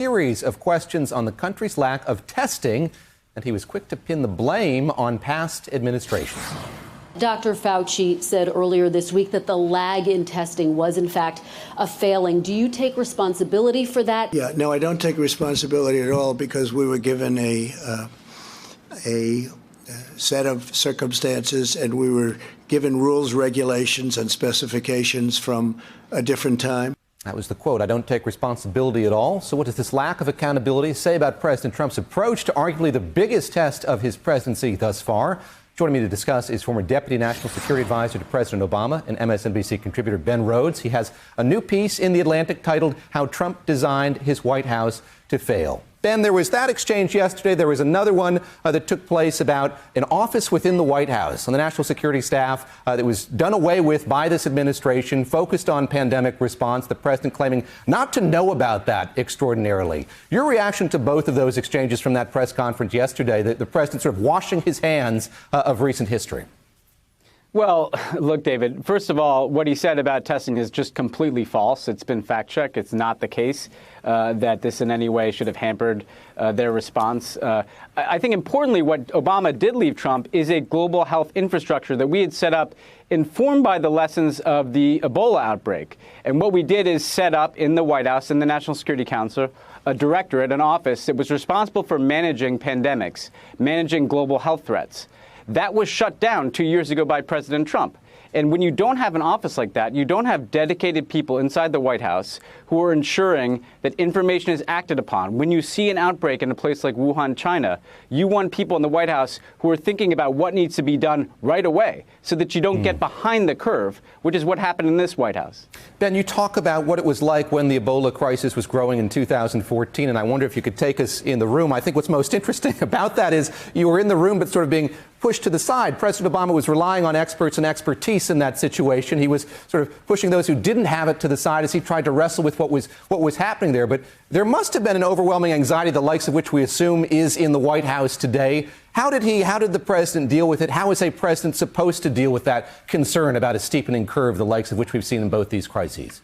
Series of questions on the country's lack of testing, and he was quick to pin the blame on past administrations. Dr. Fauci said earlier this week that the lag in testing was, in fact, a failing. Do you take responsibility for that? Yeah, no, I don't take responsibility at all because we were given a set of circumstances and we were given rules, regulations, and specifications from a different time. That was the quote. I don't take responsibility at all. So what does this lack of accountability say about President Trump's approach to arguably the biggest test of his presidency thus far? Joining me to discuss is former Deputy National Security Advisor to President Obama and MSNBC contributor Ben Rhodes. He has a new piece in The Atlantic titled How Trump Designed His White House to Fail. Ben, there was that exchange yesterday. There was another one that took place about an office within the White House on the national security staff that was done away with by this administration, focused on pandemic response, the president claiming not to know about that extraordinarily. Your reaction to both of those exchanges from that press conference yesterday, the president sort of washing his hands of recent history? Well, look, David, first of all, what he said about testing is just completely false. It's been fact-checked. It's not the case that this in any way should have hampered their response. I think importantly, what Obama did leave Trump is a global health infrastructure that we had set up informed by the lessons of the Ebola outbreak. And what we did is set up in the White House, in the National Security Council, a directorate, an office that was responsible for managing pandemics, managing global health threats. That was shut down 2 years ago by President Trump. And when you don't have an office like that, you don't have dedicated people inside the White House who are ensuring that information is acted upon. When you see an outbreak in a place like Wuhan, China, you want people in the White House who are thinking about what needs to be done right away so that you don't get behind the curve, which is what happened in this White House. Ben, you talk about what it was like when the Ebola crisis was growing in 2014, and I wonder if you could take us in the room. I think what's most interesting about that is you were in the room but sort of being pushed to the side. President Obama was relying on experts and expertise in that situation. He was sort of pushing those who didn't have it to the side as he tried to wrestle with what was happening there. But there must have been an overwhelming anxiety, the likes of which we assume is in the White House today. How did the president deal with it? How is a president supposed to deal with that concern about a steepening curve, the likes of which we've seen in both these crises?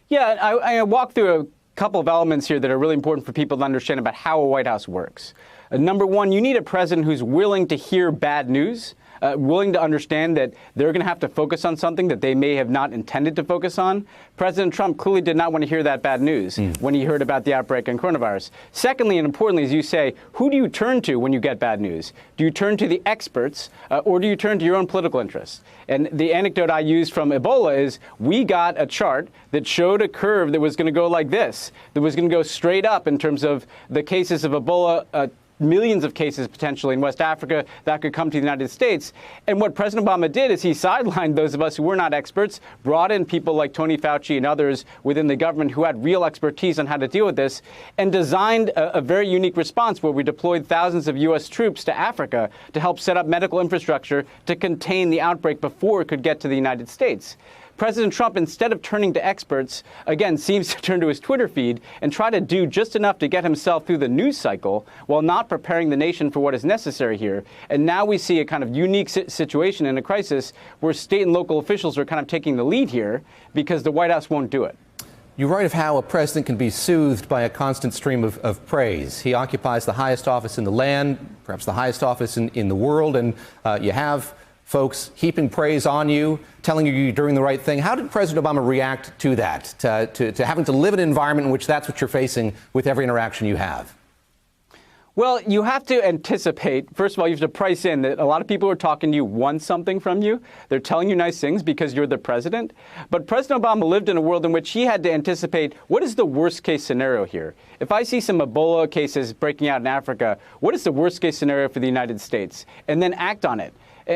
Yeah, I walked through a couple of elements here that are really important for people to understand about how a White House works. Number one, you need a president who's willing to hear bad news, willing to understand that they're going to have to focus on something that they may have not intended to focus on. President Trump clearly did not want to hear that bad news when he heard about the outbreak and coronavirus. Secondly, and importantly, as you say, who do you turn to when you get bad news? Do you turn to the experts or do you turn to your own political interests? And the anecdote I used from Ebola is we got a chart that showed a curve that was going to go like this, that was going to go straight up in terms of the cases of Ebola, millions of cases potentially in West Africa that could come to the United States. And what President Obama did is he sidelined those of us who were not experts, brought in people like Tony Fauci and others within the government who had real expertise on how to deal with this, and designed a very unique response where we deployed thousands of U.S. troops to Africa to help set up medical infrastructure to contain the outbreak before it could get to the United States. President Trump, instead of turning to experts, again, seems to turn to his Twitter feed and try to do just enough to get himself through the news cycle while not preparing the nation for what is necessary here. And now we see a kind of unique situation in a crisis where state and local officials are kind of taking the lead here because the White House won't do it. You write of how a president can be soothed by a constant stream of praise. He occupies the highest office in the land, perhaps the highest office in the world, and you have folks heaping praise on you, telling you you're doing the right thing. How did President Obama react to that, to having to live in an environment in which that's what you're facing with every interaction you have? Well, you have to anticipate, first of all, you have to price in that a lot of people who are talking to you want something from you. They're telling you nice things because you're the president. But President Obama lived in a world in which he had to anticipate what is the worst case scenario here. If I see some Ebola cases breaking out in Africa, what is the worst case scenario for the United States? And then act on it.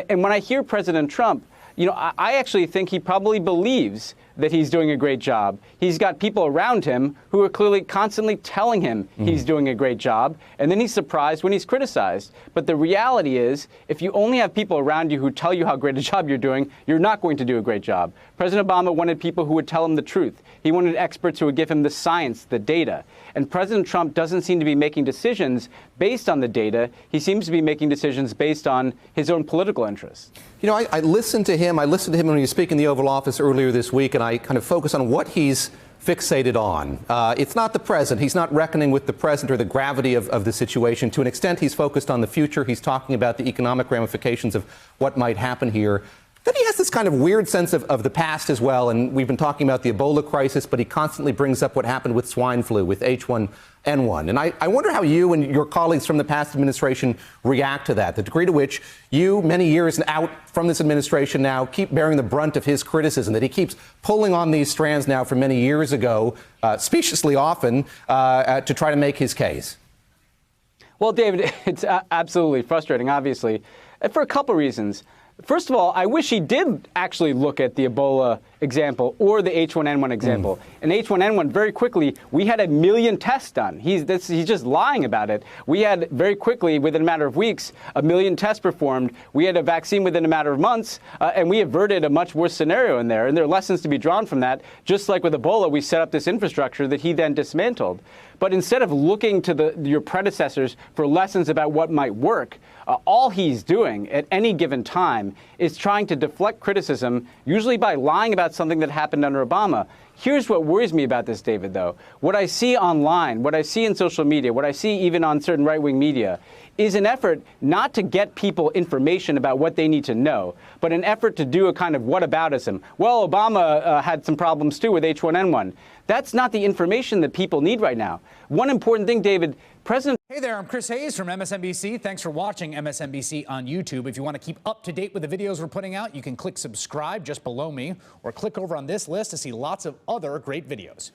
And when I hear President Trump, you know, I actually think he probably believes that he's doing a great job. He's got people around him who are clearly constantly telling him he's doing a great job, and then he's surprised when he's criticized. But the reality is, if you only have people around you who tell you how great a job you're doing, you're not going to do a great job. President Obama wanted people who would tell him the truth. He wanted experts who would give him the science, the data. And President Trump doesn't seem to be making decisions based on the data. He seems to be making decisions based on his own political interests. You know, I listened to him. I listened to him when he was speaking in the Oval Office earlier this week, and and I kind of focus on what he's fixated on. It's not the present. He's not reckoning with the present or the gravity of the situation. To an extent, he's focused on the future. He's talking about the economic ramifications of what might happen here. Then he has this kind of weird sense of the past as well, and we've been talking about the Ebola crisis, but he constantly brings up what happened with swine flu, with H1N1. And I wonder how you and your colleagues from the past administration react to that, the degree to which you, many years out from this administration now, keep bearing the brunt of his criticism, that he keeps pulling on these strands now from many years ago, speciously often, to try to make his case. Well, David, it's absolutely frustrating, obviously, for a couple reasons. First of all, I wish he did actually look at the Ebola example or the H1N1 example. In H1N1, very quickly, we had 1 million tests done. He's just lying about it. We had very quickly, within a matter of weeks, 1 million tests performed. We had a vaccine within a matter of months, and we averted a much worse scenario in there. And there are lessons to be drawn from that. Just like with Ebola, we set up this infrastructure that he then dismantled. But instead of looking to your predecessors for lessons about what might work, all he's doing at any given time is trying to deflect criticism, usually by lying about something that happened under Obama. Here's what worries me about this, David, though. What I see online, what I see in social media, what I see even on certain right-wing media, is an effort not to get people information about what they need to know, but an effort to do a kind of whataboutism. Well, Obama had some problems, too, with H1N1. That's not the information that people need right now. One important thing, David, President... Hey there, I'm Chris Hayes from MSNBC. Thanks for watching MSNBC on YouTube. If you want to keep up to date with the videos we're putting out, you can click subscribe just below me or click over on this list to see lots of other great videos.